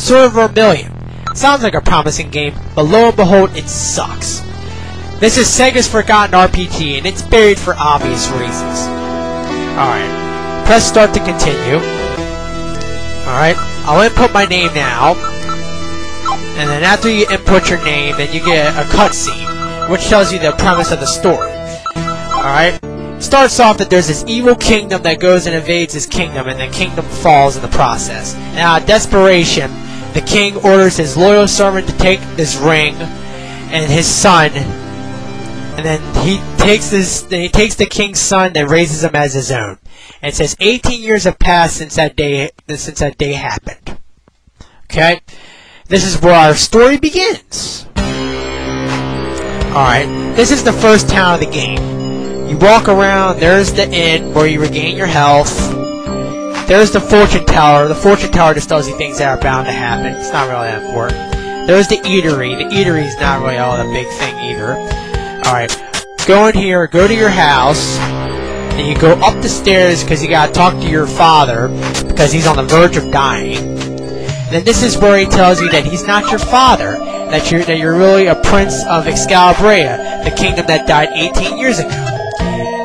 Sword of Vermilion. Sounds like a promising game, but lo and behold, it sucks. This is Sega's Forgotten RPG, and it's buried for obvious reasons. Alright, press start to continue. Alright, I'll input my name now. And then after you input your name, then you get a cutscene, which tells you the premise of the story. Alright? Starts off that there's this evil kingdom that goes and invades his kingdom, and the kingdom falls in the process. Now, out of desperation, the king orders his loyal servant to take this ring and his son, and then he takes the king's son and raises him as his own. And it says 18 years have passed since that day happened. Okay? This is where our story begins. Alright, this is the first town of the game. You walk around, there's the inn where you regain your health. There's the fortune tower. The fortune tower just tells you things that are bound to happen. It's not really that important. There's the eatery. The eatery is not really all the big thing either. Alright, go in here, go to your house, and you go up the stairs because you gotta talk to your father because he's on the verge of dying. And then this is where he tells you that he's not your father, that you're really a prince of Excalibria, the kingdom that died 18 years ago.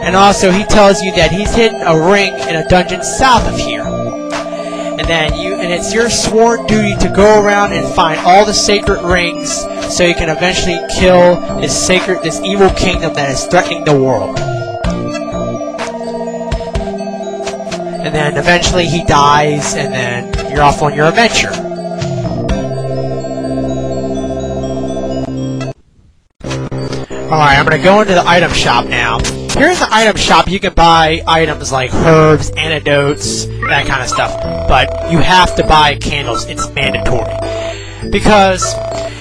And also, he tells you that he's hidden a ring in a dungeon south of here. And it's your sworn duty to go around and find all the sacred rings so you can eventually kill this evil kingdom that is threatening the world. And then eventually he dies, and then you're off on your adventure. Alright, I'm gonna go into the item shop now. Here in the item shop, you can buy items like herbs, antidotes, that kind of stuff. But you have to buy candles. It's mandatory. Because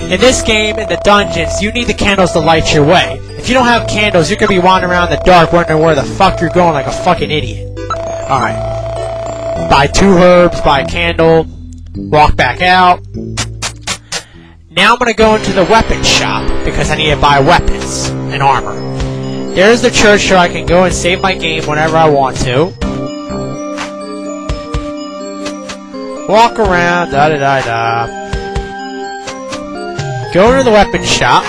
in this game, in the dungeons, you need the candles to light your way. If you don't have candles, you're gonna be wandering around in the dark wondering where the fuck you're going like a fucking idiot. Alright. Buy 2 herbs, buy a candle, walk back out. Now I'm gonna go into the weapon shop, because I need to buy weapons and armor. There's the church so I can go and save my game whenever I want to. Walk around, da-da-da-da. Go into the weapon shop.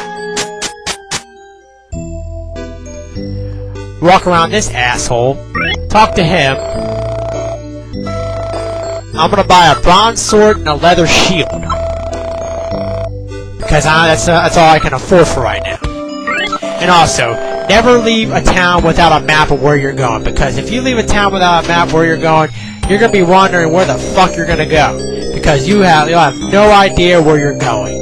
Walk around this asshole. Talk to him. I'm gonna buy a bronze sword and a leather shield. Because that's all I can afford for right now. And also, never leave a town without a map of where you're going. Because if you leave a town without a map where you're going, you're going to be wondering where the fuck you're going to go. Because you'll have no idea where you're going.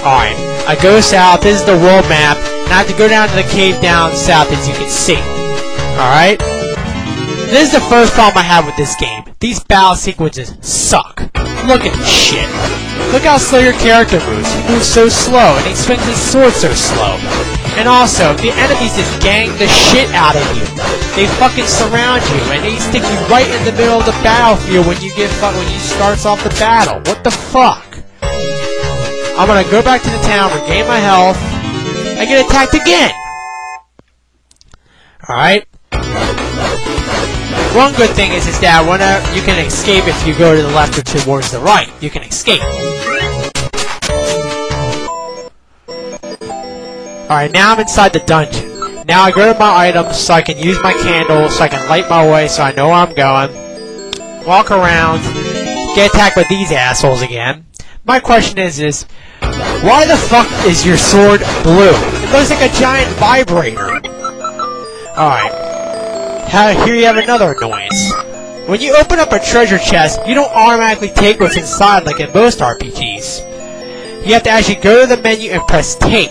Alright, I go south. This is the world map. And I have to go down to the cave down south, as you can see. Alright? This is the first problem I have with this game. These battle sequences suck. Look at this shit. Look how slow your character moves. He moves so slow, and he swings his sword so slow. And also, the enemies just gang the shit out of you. They fucking surround you, and they stick you right in the middle of the battlefield when you starts off the battle. What the fuck? I'm gonna go back to the town, regain my health, and get attacked again. Alright? One good thing is that whenever you can escape if you go to the left or towards the right. You can escape. Alright, now I'm inside the dungeon. Now I go to my items so I can use my candle, so I can light my way so I know where I'm going. Walk around. Get attacked by these assholes again. My question is why the fuck is your sword blue? It looks like a giant vibrator. Alright. Here you have another annoyance. When you open up a treasure chest, you don't automatically take what's inside like in most RPGs. You have to actually go to the menu and press take.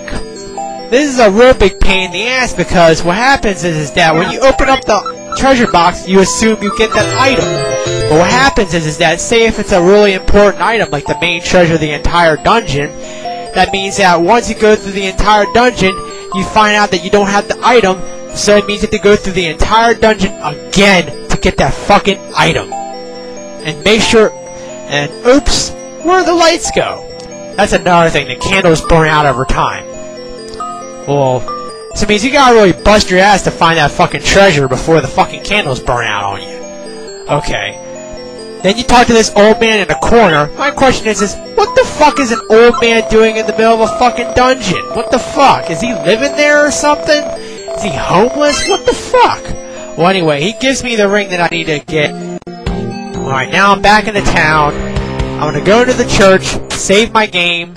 This is a real big pain in the ass because what happens is that when you open up the treasure box, you assume you get that item. But what happens is that, say if it's a really important item, like the main treasure of the entire dungeon, that means that once you go through the entire dungeon, you find out that you don't have the item, so it means you have to go through the entire dungeon again to get that fucking item. And make sure... And oops! Where'd the lights go? That's another thing, the candles burn out over time. Well, so it means you gotta really bust your ass to find that fucking treasure before the fucking candles burn out on you. Okay. Then you talk to this old man in a corner. My question is what the fuck is an old man doing in the middle of a fucking dungeon? What the fuck? Is he living there or something? Is he homeless? What the fuck? Well, anyway, he gives me the ring that I need to get. Alright, now I'm back in the town. I'm gonna go to the church, save my game.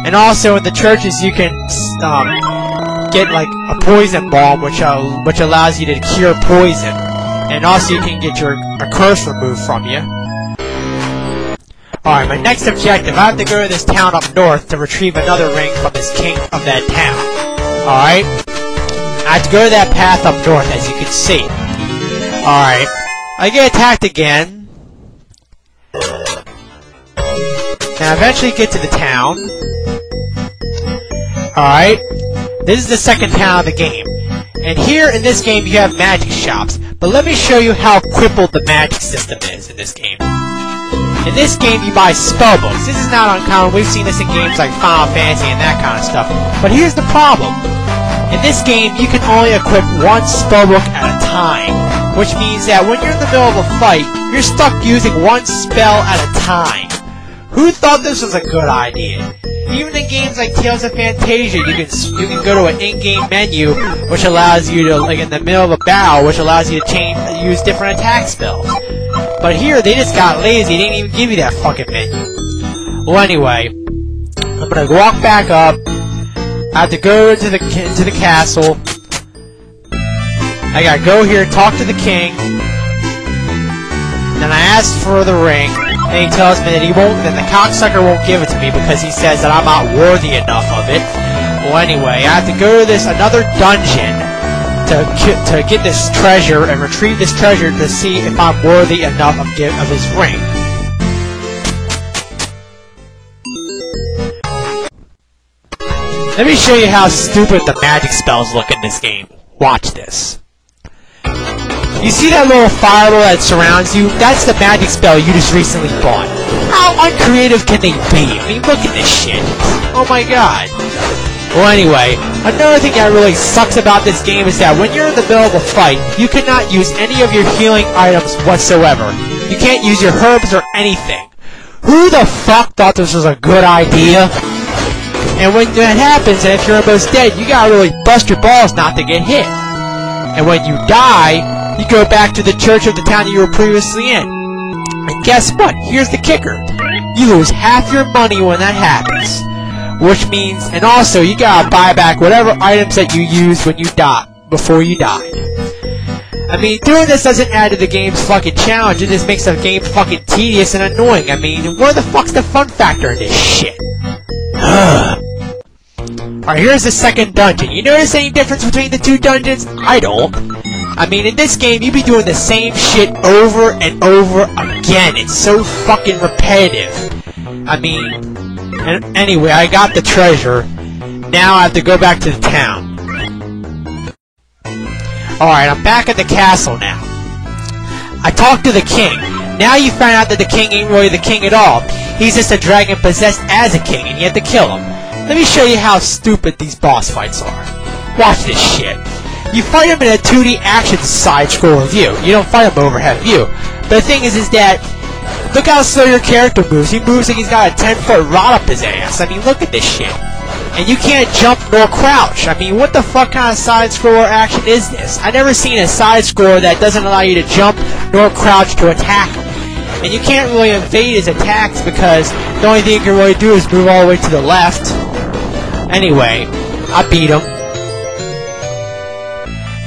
And also in the churches you can get like a poison balm, which allows you to cure poison. And also you can get a curse removed from you. Alright, my next objective, I have to go to this town up north to retrieve another ring from this king of that town. Alright? I have to go to that path up north, as you can see. Alright. I get attacked again. And I eventually get to the town. Alright. This is the second town of the game. And here in this game you have magic shops. But let me show you how crippled the magic system is in this game. In this game you buy spellbooks. This is not uncommon. We've seen this in games like Final Fantasy and that kind of stuff. But here's the problem. In this game you can only equip one spellbook at a time. Which means that when you're in the middle of a fight, you're stuck using one spell at a time. Who thought this was a good idea? Even in games like Tales of Phantasia, you can go to an in-game menu, which allows you to, like in the middle of a battle, which allows you to use different attack spells. But here, they just got lazy, they didn't even give you that fucking menu. Well anyway, I'm gonna walk back up, I have to go into the castle, I gotta go here, talk to the king, then I ask for the ring, and he tells me that the cocksucker won't give it to me because he says that I'm not worthy enough of it. Well anyway, I have to go to another dungeon to get this treasure and retrieve this treasure to see if I'm worthy enough of his ring. Let me show you how stupid the magic spells look in this game. Watch this. You see that little fireball that surrounds you? That's the magic spell you just recently bought. How uncreative can they be? I mean, look at this shit. Oh my god. Well anyway, another thing that really sucks about this game is that when you're in the middle of a fight, you cannot use any of your healing items whatsoever. You can't use your herbs or anything. Who the fuck thought this was a good idea? And when that happens, and if you're almost dead, you gotta really bust your balls not to get hit. And when you die, you go back to the church of the town you were previously in. And guess what? Here's the kicker. You lose half your money when that happens. Which means, and also, you gotta buy back whatever items that you used when you died, before you died. I mean, doing this doesn't add to the game's fucking challenge, it just makes the game fucking tedious and annoying. I mean, where the fuck's the fun factor in this shit? Alright, here's the second dungeon. You notice any difference between the two dungeons? I don't. I mean, in this game, you be doing the same shit over and over again. It's so fucking repetitive. I mean, anyway, I got the treasure. Now I have to go back to the town. Alright, I'm back at the castle now. I talked to the king. Now you find out that the king ain't really the king at all. He's just a dragon possessed as a king, and you have to kill him. Let me show you how stupid these boss fights are. Watch this shit. You fight him in a 2D action side-scroller view. You don't fight him overhead view. But the thing is that, look how slow your character moves. He moves like he's got a 10-foot rod up his ass. I mean, look at this shit. And you can't jump nor crouch. I mean, what the fuck kind of side-scroller action is this? I've never seen a side-scroller that doesn't allow you to jump nor crouch to attack him. And you can't really evade his attacks because the only thing you can really do is move all the way to the left. Anyway, I beat him.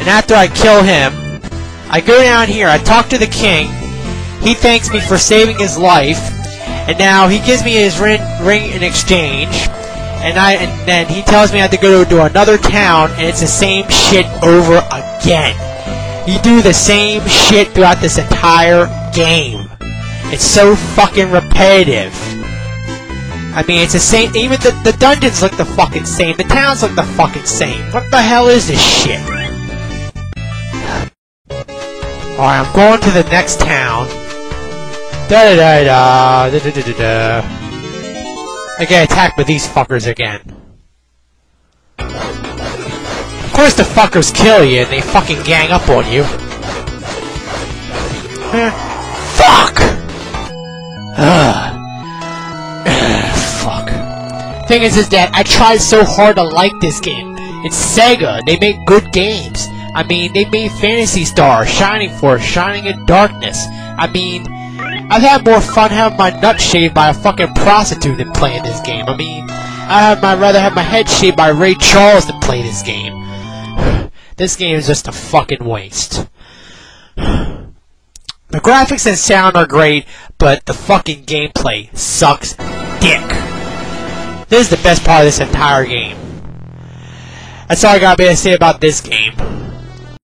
And after I kill him, I go down here, I talk to the king. He thanks me for saving his life. And now he gives me his ring in exchange. And then he tells me I have to go to another town, and it's the same shit over again. You do the same shit throughout this entire game. It's so fucking repetitive. I mean, it's the same. Even the dungeons look the fucking same. The towns look the fucking same. What the hell is this shit? Alright, I'm going to the next town. Da-da-da-da. Da-da-da-da-da. I get attacked by these fuckers again. Of course the fuckers kill you and they fucking gang up on you. Fuck! Fuck. Thing is that I tried so hard to like this game. It's Sega. They make good games. I mean, they made Phantasy Star, Shining Force, Shining in Darkness. I mean, I've had more fun having my nuts shaved by a fucking prostitute than playing this game. I mean, I'd rather have my head shaved by Ray Charles than play this game. This game is just a fucking waste. The graphics and sound are great, but the fucking gameplay sucks dick. This is the best part of this entire game. That's all I gotta be able to say about this game.